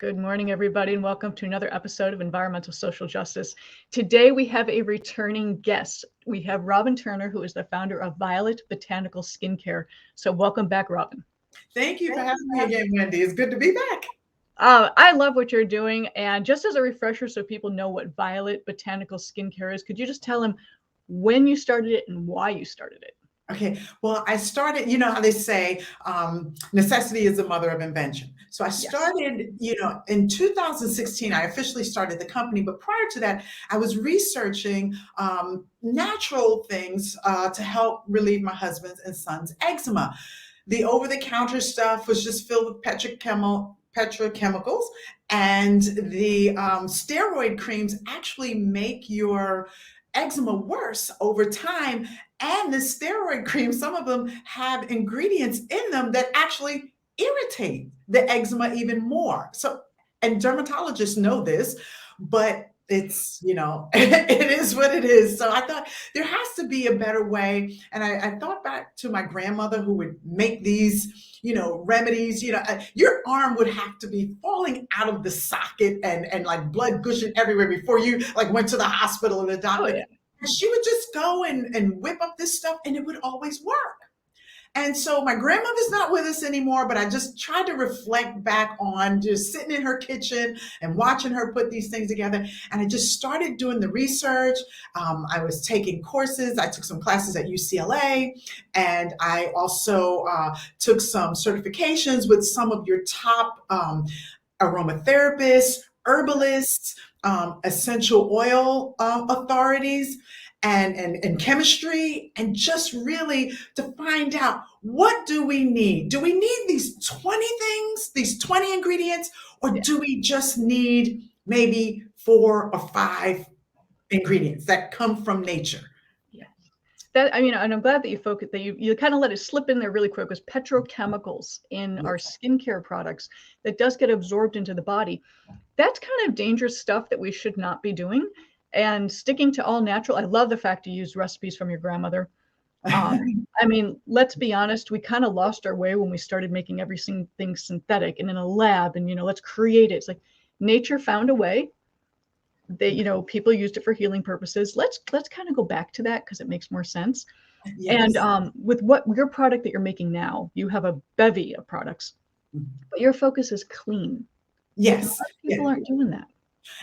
Good morning, everybody, and welcome to another episode of Environmental Social Justice. Today, we have a returning guest. We have Robbin Turner, who is the founder of Violet Botanical Skincare. So welcome back, Robbin. Thank you for having me again, Wendy. It's good to be back. I love what you're doing. And just as a refresher, so people know what Violet Botanical Skincare is, could you just tell them when you started it and why you started it? Okay, well, I started, you know how they say necessity is the mother of invention. So I started, in 2016, I officially started the company. But prior to that, I was researching natural things to help relieve my husband's and son's eczema. The over-the-counter stuff was just filled with petrochemicals, and the steroid creams actually make your eczema worse over time. And the steroid creams, some of them have ingredients in them that actually irritate the eczema even more. So, and dermatologists know this, but it's, it is what it is. So I thought there has to be a better way. And I thought back to my grandmother who would make these, remedies. Your arm would have to be falling out of the socket and like blood gushing everywhere before you like went to the hospital or the doctor. Oh, yeah. And she would just go and whip up this stuff and it would always work. And so my grandmother's not with us anymore, but I just tried to reflect back on just sitting in her kitchen and watching her put these things together. And I just started doing the research. I was taking courses. I took some classes at UCLA, and I also took some certifications with some of your top aromatherapists, herbalists, essential oil authorities, and chemistry, and just really to find out, what do we need? Do we need these 20 things, these 20 ingredients, or do we just need maybe 4 or 5 ingredients that come from nature? And I'm glad that you focused, that you kind of let it slip in there really quick, was petrochemicals in our skincare products that does get absorbed into the body. That's kind of dangerous stuff that we should not be doing. And sticking to all natural. I love the fact you used recipes from your grandmother. Let's be honest, we kind of lost our way when we started making everything synthetic and in a lab, and let's create it. It's like nature found a way. They, people used it for healing purposes. Let's kind of go back to that because it makes more sense. Yes. And with what your product that you're making now, you have a bevy of products, but your focus is clean. Yes. A lot of people aren't doing that.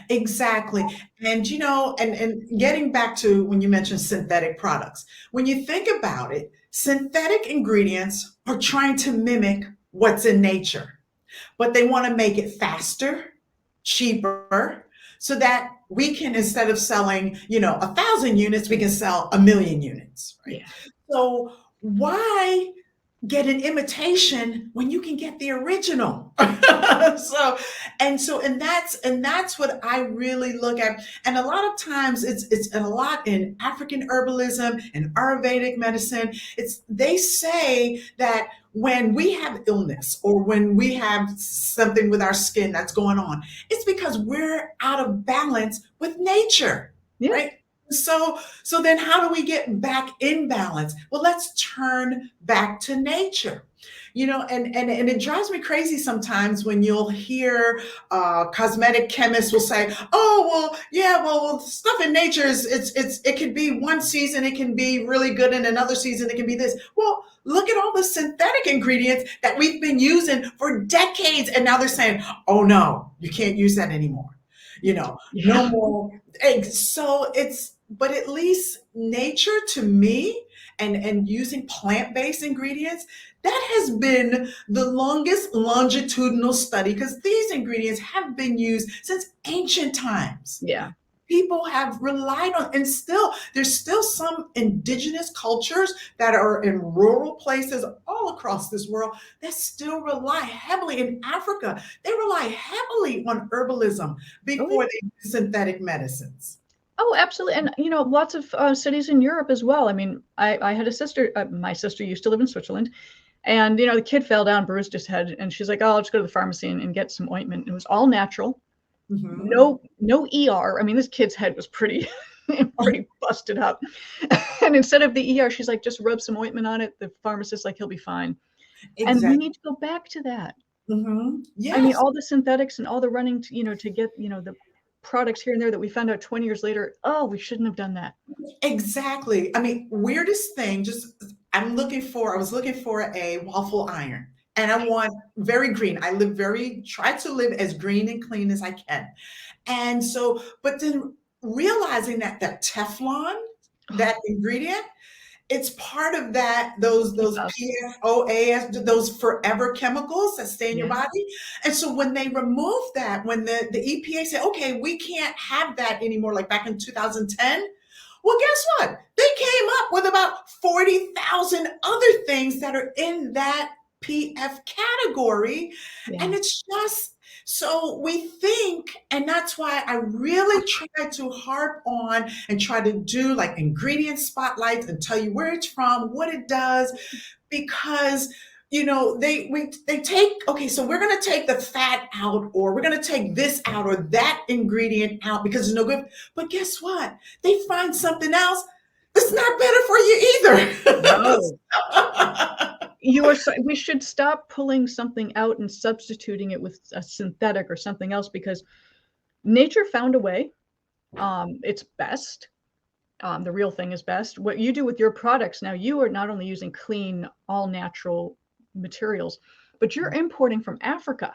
Exactly. And, and getting back to when you mentioned synthetic products, when you think about it, synthetic ingredients are trying to mimic what's in nature, but they want to make it faster, cheaper, so that we can, instead of selling, 1,000 units, we can sell 1,000,000 units. Right? Yeah. So why get an imitation when you can get the original? And that's what I really look at. And a lot of times it's a lot in African herbalism and Ayurvedic medicine. They say that when we have illness or when we have something with our skin that's going on, it's because we're out of balance with nature, right? So then how do we get back in balance? Well, let's turn back to nature. And it drives me crazy sometimes when you'll hear cosmetic chemists will say, oh, well, stuff in nature it could be one season, it can be really good, and another season it can be this. Well, look at all the synthetic ingredients that we've been using for decades, and now they're saying, oh no, you can't use that anymore. No more eggs. So but at least nature, to me, and using plant-based ingredients, that has been the longest longitudinal study, because these ingredients have been used since ancient times. Yeah. People have relied on, and there's still some indigenous cultures that are in rural places all across this world that still rely heavily. In Africa, they rely heavily on herbalism before they use synthetic medicines. Oh, absolutely. And, lots of cities in Europe as well. I had a sister, my sister used to live in Switzerland, and, the kid fell down, bruised his head, and she's like, oh, I'll just go to the pharmacy and get some ointment. It was all natural. Mm-hmm. No ER. this kid's head was pretty busted up. And instead of the ER, she's like, just rub some ointment on it. The pharmacist's like, he'll be fine. Exactly. And we need to go back to that. I mean, Yes. all the synthetics and all the running to get, the products here and there that we found out 20 years later, oh, we shouldn't have done that. Exactly. I mean, weirdest thing, I was looking for a waffle iron and I want very green. Try to live as green and clean as I can. And so, but then realizing that Teflon, that ingredient, it's part of those PFAS. PFOAs, those forever chemicals that stay in your Yeah. body. And so when they remove that, when the EPA said, okay, we can't have that anymore, like back in 2010, well, guess what? They came up with about 40,000 other things that are in that PF category. Yeah. And it's just, so we think, and that's why I really try to harp on and try to do like ingredient spotlights and tell you where it's from, what it does, because they take, okay, so we're going to take the fat out, or we're going to take this out or that ingredient out because it's no good. But guess what? They find something else that's not better for you either. No. We should stop pulling something out and substituting it with a synthetic or something else, because nature found a way. It's best. The real thing is best. What you do with your products now, you are not only using clean, all natural materials, but you're importing from Africa.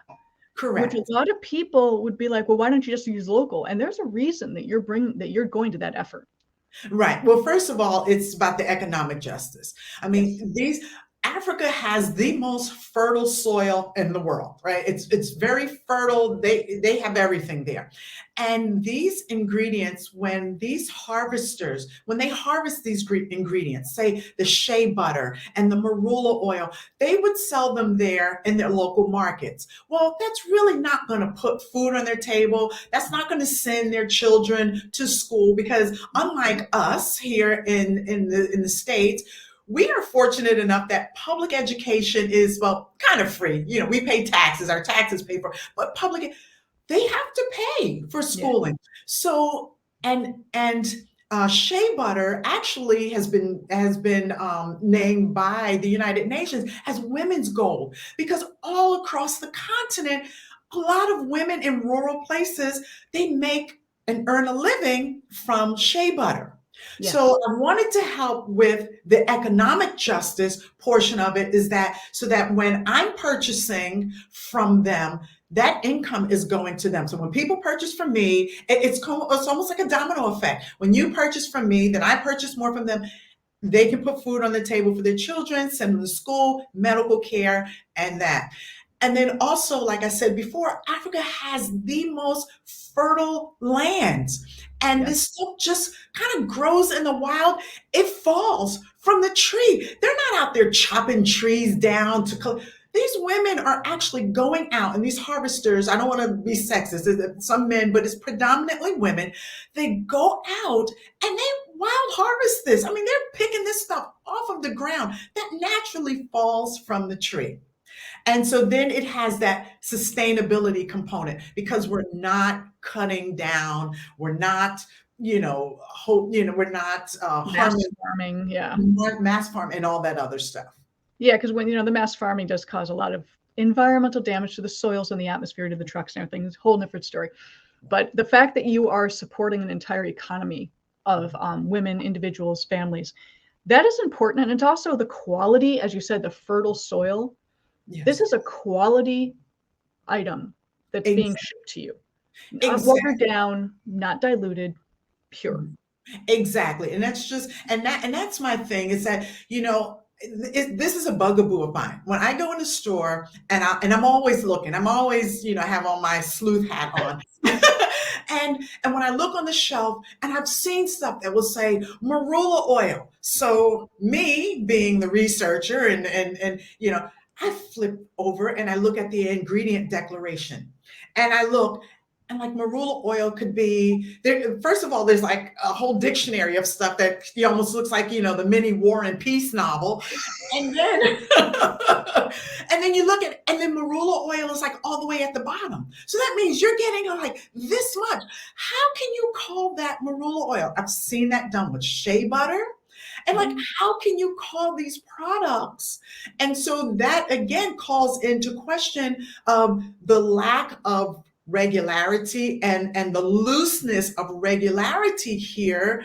Correct. Which a lot of people would be like, well, why don't you just use local? And there's a reason that you're going to that effort. Right. Well, first of all, it's about the economic justice. I mean, Africa has the most fertile soil in the world, right? It's very fertile. They have everything there. And these ingredients, when they harvest these ingredients, say the shea butter and the marula oil, they would sell them there in their local markets. Well, that's really not going to put food on their table. That's not going to send their children to school, because unlike us here in the States, we are fortunate enough that public education is, well, kind of free. We pay taxes, our taxes pay for, but they have to pay for schooling. Yeah. So, and shea butter actually has been named by the United Nations as women's gold, because all across the continent, a lot of women in rural places, they make and earn a living from shea butter. Yes. So I wanted to help with the economic justice portion of it, so that when I'm purchasing from them, that income is going to them. So when people purchase from me, it's almost like a domino effect. When you purchase from me, then I purchase more from them. They can put food on the table for their children, send them to school, medical care, and that. And then also, like I said before, Africa has the most fertile lands. And this stuff just kind of grows in the wild. It falls from the tree. They're not out there chopping trees down these women are actually going out, and these harvesters, I don't want to be sexist, some men, but it's predominantly women. They go out and they wild harvest this. I mean, they're picking this stuff off of the ground that naturally falls from the tree. And so then it has that sustainability component, because we're not cutting down, we're not, we're not mass farming, mass farm and all that other stuff. Yeah, because when the mass farming does cause a lot of environmental damage to the soils and the atmosphere, to the trucks and everything. It's a whole different story. But the fact that you are supporting an entire economy of women, individuals, families, that is important. And it's also the quality, as you said, the fertile soil. Yes. This is a quality item that's being shipped to you. Not watered down, not diluted, pure. Exactly. And that's that's my thing, is that, this is a bugaboo of mine. When I go in the store, and I'm always looking, I'm always, have on my sleuth hat on. And when I look on the shelf, and I've seen stuff that will say marula oil. So me being the researcher and I flip over and I look at the ingredient declaration, and I look, and like marula oil could be there. First of all, there's like a whole dictionary of stuff that almost looks like, the mini War and Peace novel. And then, and then you look at, and then marula oil is like all the way at the bottom. So that means you're getting like this much. How can you call that marula oil? I've seen that done with shea butter. And like, how can you call these products? And so that again calls into question the lack of regularity and the looseness of regularity here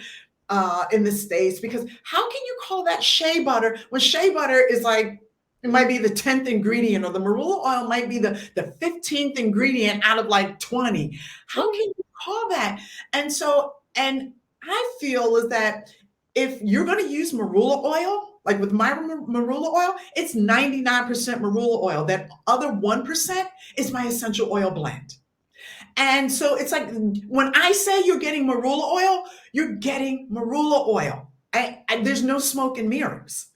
in the States, because how can you call that shea butter when shea butter is like, it might be the 10th ingredient, or the marula oil might be the 15th ingredient out of like 20. How can you call that? And so, and I feel is that if you're going to use marula oil, like with my marula oil, it's 99% marula oil. That other 1% is my essential oil blend. And so it's like, when I say you're getting marula oil, you're getting marula oil. There's no smoke and mirrors.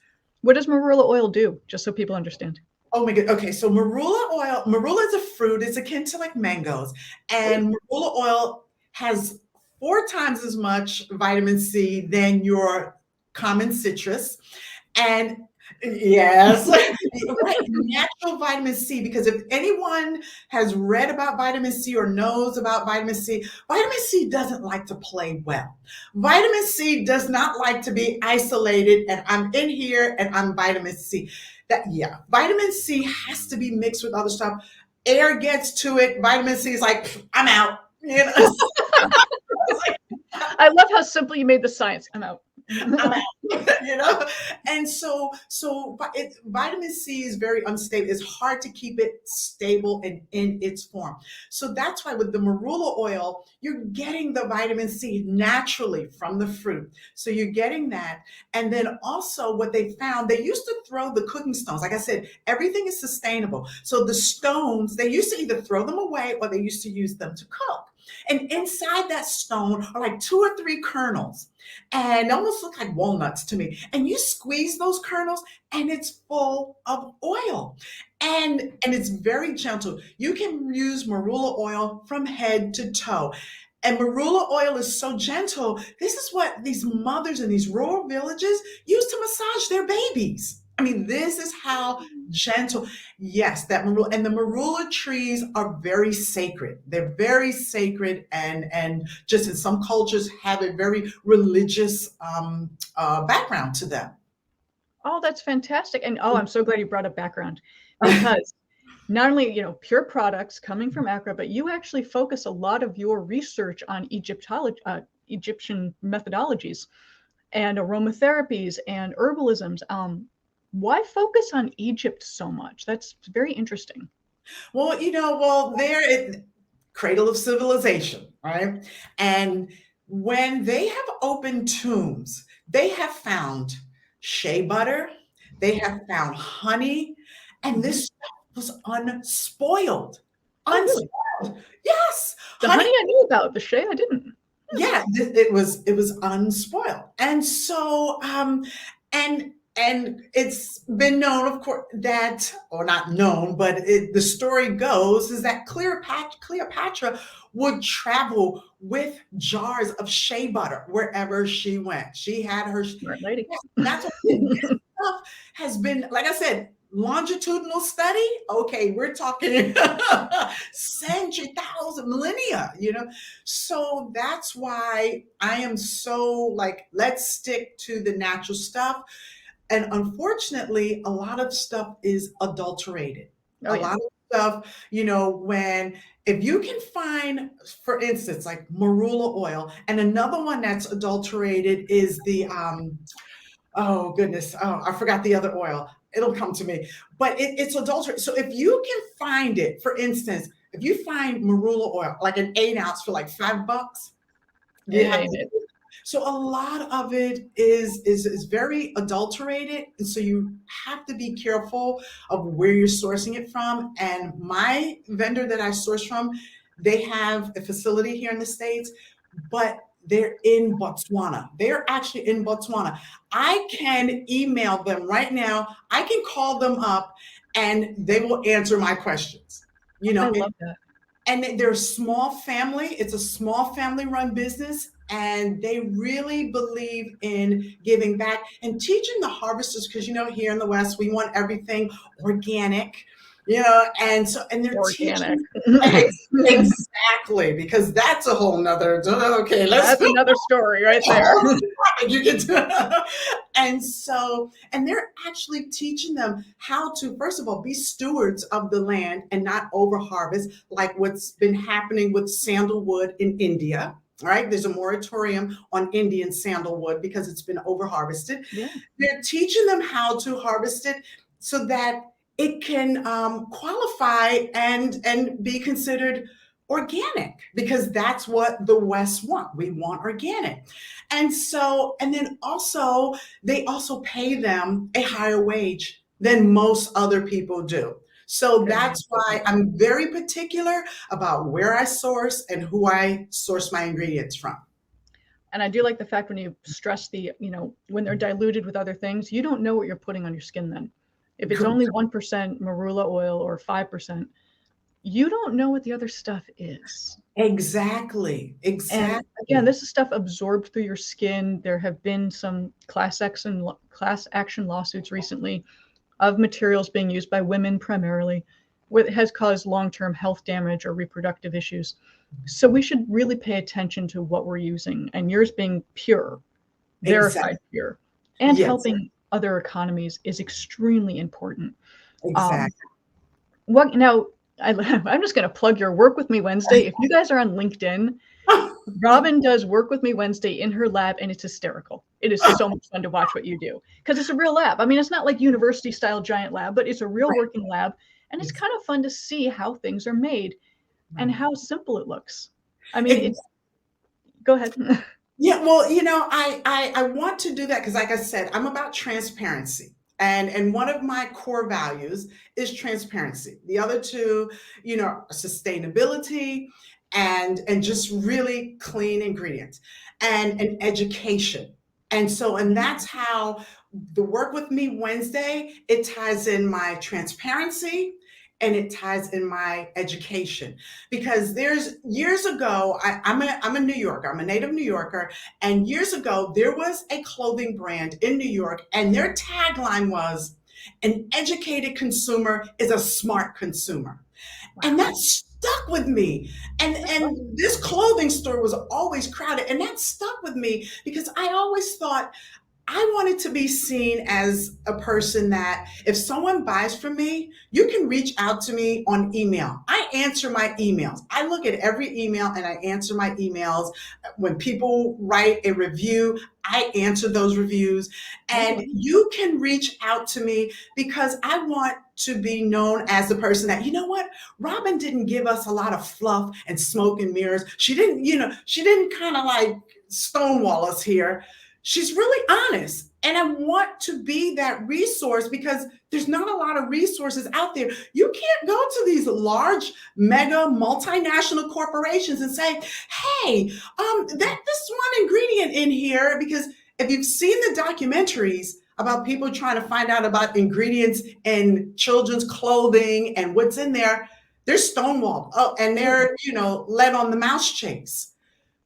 What does marula oil do? Just so people understand. Oh my God. Okay. So marula is a fruit. It's akin to like mangoes. And marula oil has 4 times as much vitamin C than your common citrus. And yes, right, natural vitamin C, because if anyone has read about vitamin C or knows about vitamin C doesn't like to play well. Vitamin C does not like to be isolated and I'm in here and I'm vitamin C. Vitamin C has to be mixed with other stuff. Air gets to it. Vitamin C is like, I'm out. You know? I love how simple you made the science. I'm out. I'm out. You know, and so vitamin C is very unstable. It's hard to keep it stable and in its form. So that's why with the marula oil, you're getting the vitamin C naturally from the fruit. So you're getting that. And then also what they found, they used to throw the cooking stones. Like I said, everything is sustainable. So the stones, they used to either throw them away or they used to use them to cook. And inside that stone are like 2 or 3 kernels, and they almost look like walnuts to me. And you squeeze those kernels and it's full of oil. And it's very gentle. You can use marula oil from head to toe. And marula oil is so gentle. This is what these mothers in these rural villages use to massage their babies. I mean, this is how gentle. Yes, that marula, and the marula trees are very sacred. They're very sacred, and just in some cultures have a very religious background to them. Oh, that's fantastic. And I'm so glad you brought up background, because not only, pure products coming from Accra, but you actually focus a lot of your research on Egyptian methodologies and aromatherapies and herbalisms. Why focus on Egypt so much? That's very interesting. Well, they're cradle of civilization, right? And when they have opened tombs, they have found shea butter, they have found honey, and this stuff was unspoiled. Unspoiled. Yes. The honey I knew about, the shea I didn't. Yeah, it was unspoiled. And so and it's been known, of course, that, or not known, but the story goes is that Cleopatra would travel with jars of shea butter wherever she went. She had her. Right, lady. That's what this stuff has been, like I said, longitudinal study. Okay, we're talking century, thousand, millennia, So that's why I am so like, let's stick to the natural stuff. And unfortunately, a lot of stuff is adulterated. A lot of stuff, if you can find, for instance, like marula oil, and another one that's adulterated is the, I forgot the other oil. It'll come to me, but it's adulterated. So if you can find it, for instance, if you find marula oil, like an 8 ounce for like $5, so a lot of it is very adulterated. And so you have to be careful of where you're sourcing it from. And my vendor that I source from, they have a facility here in the States, but they're in Botswana. They're actually in Botswana. I can email them right now. I can call them up and they will answer my questions. I love that. And they're a small family. It's a small family run business. And they really believe in giving back and teaching the harvesters, because, here in the West, we want everything organic, and they're organic. Exactly, because that's a whole nother, okay, that's another story right there. You get And they're actually teaching them how to, first of all, be stewards of the land and not overharvest, like what's been happening with sandalwood in India. Right? There's a moratorium on Indian sandalwood because it's been overharvested. Yeah. They're teaching them how to harvest it so that it can qualify and be considered organic, because that's what the West want. We want organic. And then also, they also pay them a higher wage than most other people do. So that's why I'm very particular about where I source and who I source my ingredients from. And I do like the fact when you stress when they're diluted with other things, you don't know what you're putting on your skin then. If it's only 1% marula oil or 5%, you don't know what the other stuff is. Exactly. And again, this is stuff absorbed through your skin. There have been some class action lawsuits recently of materials being used by women primarily, what has caused long-term health damage or reproductive issues. So we should really pay attention to what we're using, and yours being pure, verified pure, and helping other economies is extremely important. Exactly. I'm just going to plug your Work With Me Wednesday. If you guys are on LinkedIn, Robbin does Work With Me Wednesday in her lab, and it's hysterical. It is so much fun to watch what you do, because it's a real lab. I mean, it's not like university style giant lab, but it's a real working lab, and it's kind of fun to see how things are made and how simple it looks. I mean, go ahead. Yeah, well, I want to do that because, like I said, I'm about transparency. And one of my core values is transparency. The other two, sustainability and just really clean ingredients and education. And that's how the Work With Me Wednesday, it ties in my transparency and it ties in my education. Because there's years ago, I'm a New Yorker, I'm a native New Yorker, and years ago there was a clothing brand in New York, and their tagline was, "An educated consumer is a smart consumer." Wow. And that stuck with me. And this clothing store was always crowded, and that stuck with me because I always thought I wanted to be seen as a person that if someone buys from me, you can reach out to me on email. I answer my emails. I look at every email and I answer my emails. When people write a review, I answer those reviews. And you can reach out to me because I want to be known as the person that, Robbin didn't give us a lot of fluff and smoke and mirrors. She didn't kind of like stonewall us here. She's really honest. And I want to be that resource because there's not a lot of resources out there. You can't go to these large, mega, multinational corporations and say, hey, this one ingredient in here, because if you've seen the documentaries about people trying to find out about ingredients in children's clothing and what's in there, they're stonewalled. Oh, and they're, led on the mouse chase.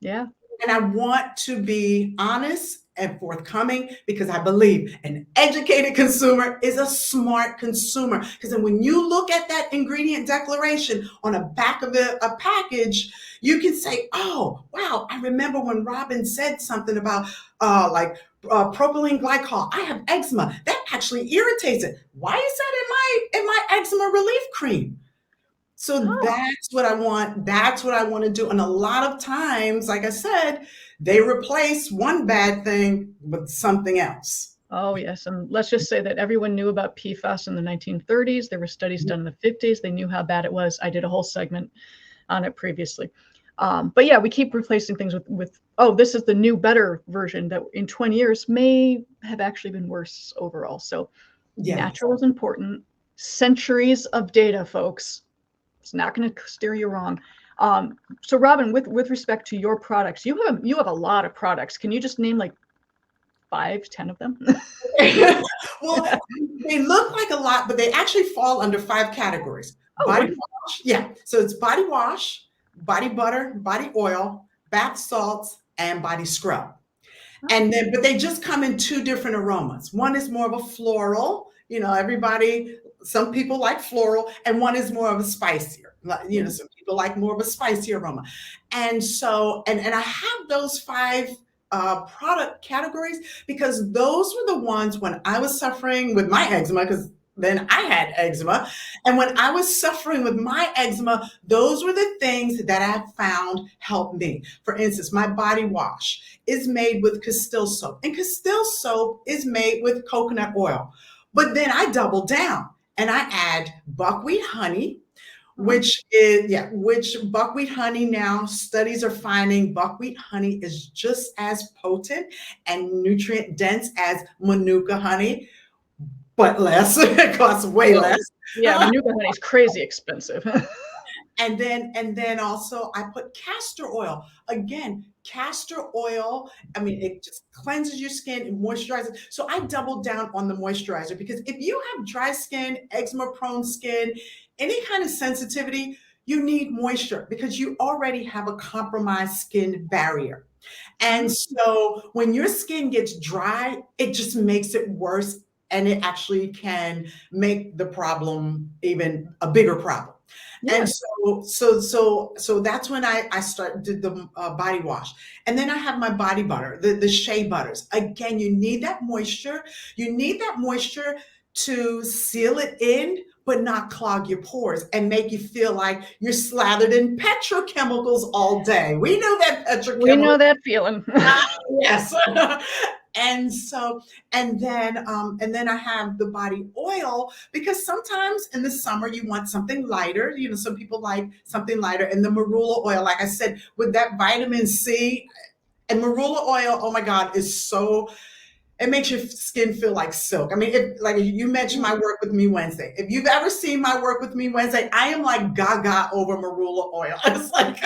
Yeah. And I want to be honest and forthcoming because I believe an educated consumer is a smart consumer. Because then when you look at that ingredient declaration on the back of a package, you can say, oh, wow, I remember when Robbin said something about propylene glycol. I have eczema. That actually irritates it. Why is that in my eczema relief cream? So that's what I want. That's what I want to do. And a lot of times, like I said, they replace one bad thing with something else. Oh, yes. And let's just say that everyone knew about PFAS in the 1930s. There were studies done in the 50s. They knew how bad it was. I did a whole segment on it previously. But yeah, we keep replacing things with, this is the new, better version that in 20 years may have actually been worse overall. So natural is important. Centuries of data, folks. It's not going to steer you wrong. So Robbin, with respect to your products, you have a lot of products. Can you just name like 5, 10 of them? Well, they look like a lot, but they actually fall under 5 categories. Body wash, so it's body wash, body butter, body oil, bath salts, and body scrub. And then, but they just come in 2 different aromas. One is more of a floral. Some people like floral, and one is more of a spicier. Some people like more of a spicy aroma. And so, and I have those 5 product categories, because those were the ones when I was suffering with my eczema, because then I had eczema. And when I was suffering with my eczema, those were the things that I found helped me. For instance, my body wash is made with Castile soap, and Castile soap is made with coconut oil. But then I double down and I add buckwheat honey, which buckwheat honey, now studies are finding buckwheat honey is just as potent and nutrient dense as Manuka honey, but less. It costs way Oh, less. yeah, Manuka honey is crazy expensive. And then also I put castor oil. Again, castor oil, I mean, it just cleanses your skin and moisturizes. So I doubled down on the moisturizer, because if you have dry skin, eczema prone skin, any kind of sensitivity, you need moisture because you already have a compromised skin barrier. And so when your skin gets dry, it just makes it worse, and it actually can make the problem even a bigger problem. And Yes. so that's when I did the body wash. And then I have my body butter, the shea butters. Again, you need that moisture. You need that moisture to seal it in, but not clog your pores and make you feel like you're slathered in petrochemicals all day. We know that We petrochemicals. know that feeling. Yes. And so, and then I have the body oil, because sometimes in the summer you want something lighter. You know, some people like something lighter, and the marula oil, like I said, with that vitamin C, and marula oil, oh my God, is so, it makes your skin feel like silk. I mean, like you mentioned my work with Me Wednesday. If you've ever seen my work with Me Wednesday, I am like gaga over marula oil. It's like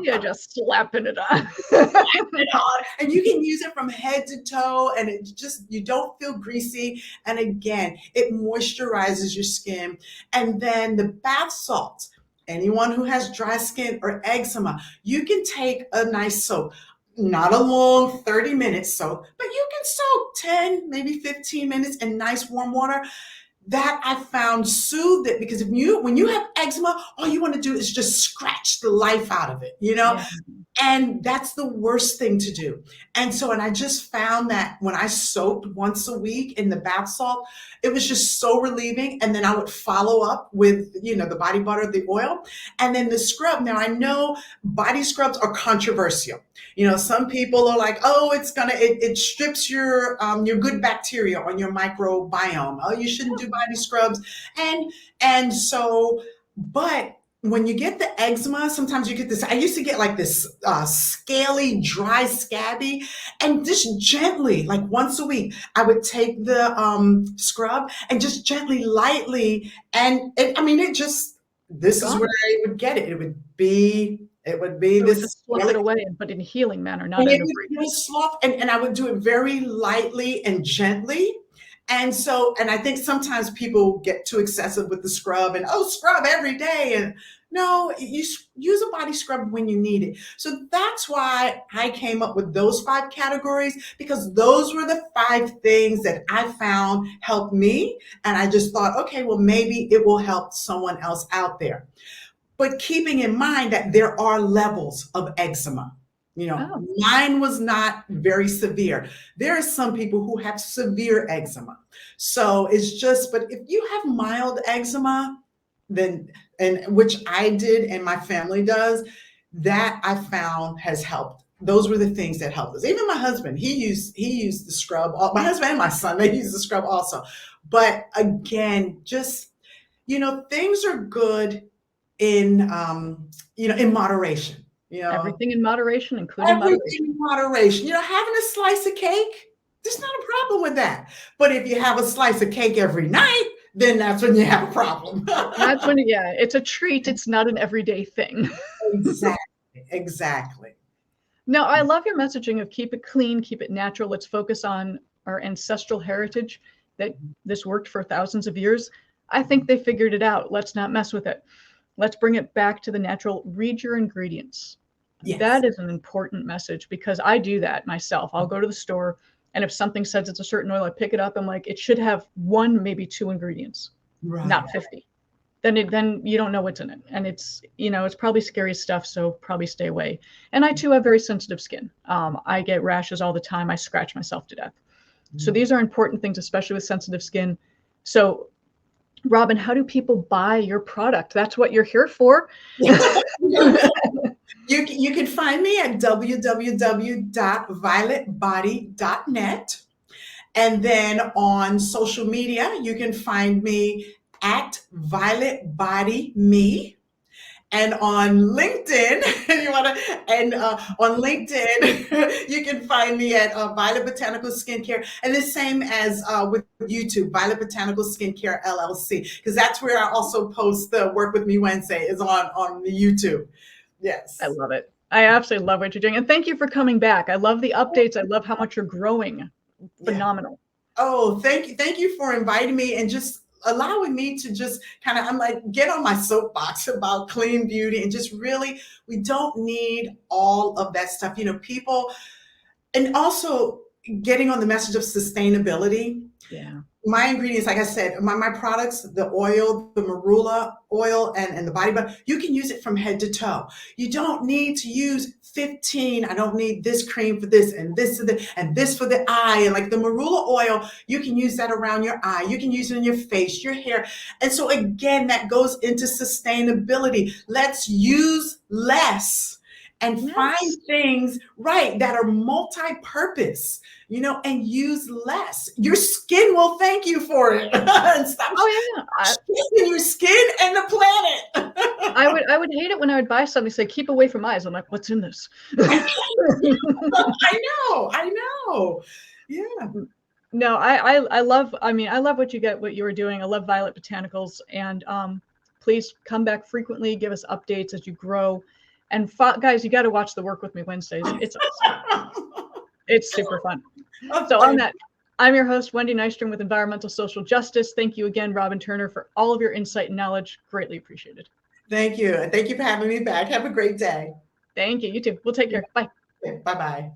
You're just slapping it on. it on, and you can use it from head to toe, and it just, you don't feel greasy. And again, it moisturizes your skin. And then the bath salts. Anyone who has dry skin or eczema, you can take a nice soap, not a long 30-minute soap, but you can soak 10, maybe 15 minutes in nice warm water. That I found soothed it, because when you have eczema, all you want to do is just scratch the life out of it, you know? Yeah. And that's the worst thing to do. And I just found that when I soaked once a week in the bath salt, it was just so relieving. And then I would follow up with, the body butter, the oil, and then the scrub. Now I know body scrubs are controversial. Some people are like, oh, it strips your good bacteria on your microbiome. Oh, you shouldn't do body scrubs. But when you get the eczema, sometimes you get this. I used to get like this scaly, dry, scabby, and just gently, like once a week, I would take the scrub and just gently, lightly, and this is where I would get it. It would be this. Just slough it away, but in a healing manner, not And in it a would slough, and I would do it very lightly and gently. And I think sometimes people get too excessive with the scrub, and scrub every day. And no, you use a body scrub when you need it. So that's why I came up with those 5 categories, because those were the 5 things that I found helped me. And I just thought, okay, well, maybe it will help someone else out there. But keeping in mind that there are levels of eczema. Mine was not very severe. There are some people who have severe eczema. So it's just, but if you have mild eczema, then, and which I did and my family does, that I found has helped. Those were the things that helped us. Even my husband, he used the scrub. My husband and my son, they use the scrub also. But again, just, things are good in moderation. everything in moderation, including moderation. Having a slice of cake, there's not a problem with that. But if you have a slice of cake every night, then that's when you have a problem. That's when, it's a treat. It's not an everyday thing. Exactly. No, I love your messaging of keep it clean, keep it natural. Let's focus on our ancestral heritage, that this worked for thousands of years. I think they figured it out. Let's not mess with it. Let's bring it back to the natural. Read your ingredients. Yes. That is an important message, because I do that myself. I'll go to the store, and if something says it's a certain oil, I pick it up. I'm like, it should have 1, maybe 2 ingredients, not 50. then you don't know what's in it. And it's, it's probably scary stuff, so probably stay away. And I too have very sensitive skin. I get rashes all the time. I scratch myself to death. So these are important things, especially with sensitive skin. So Robbin, how do people buy your product? That's what you're here for. You can find me at www.violetbody.net. And then on social media, you can find me at Violet Body Me. And on LinkedIn, on LinkedIn, you can find me at Violet Botanical Skincare, and the same as with YouTube, Violet Botanical Skincare LLC, because that's where I also post the Work With Me Wednesday is on the YouTube. Yes, I love it. I absolutely love what you're doing, and thank you for coming back. I love the updates. I love how much you're growing. Phenomenal. Yeah. Oh, thank you for inviting me and just allowing me to just kind of, I'm like, get on my soapbox about clean beauty and just really, we don't need all of that stuff, people, and also getting on the message of sustainability. Yeah. My ingredients, like I said, my products, the oil, the marula oil, and the body butter, you can use it from head to toe. You don't need to use 15. I don't need this cream for this and this and this for the eye. And like the marula oil, you can use that around your eye. You can use it in your face, your hair. And so again, that goes into sustainability. Let's use less and find things, right, that are multi-purpose, and use less. Your skin will thank you for it. And stop your skin and the planet. I would hate it when I would buy something, say, keep away from eyes. I'm like, what's in this? I know. Yeah. No, I love what you were doing. I love Violet Botanicals, and please come back frequently, give us updates as you grow. And guys, you got to watch the Work With Me Wednesdays. It's awesome. It's super fun. So on that, I'm your host, Wendy Nystrom with Environmental Social Justice. Thank you again, Robbin Turner, for all of your insight and knowledge. Greatly appreciated. Thank you. And thank you for having me back. Have a great day. Thank you. You too. We'll take care. Bye. Bye-bye.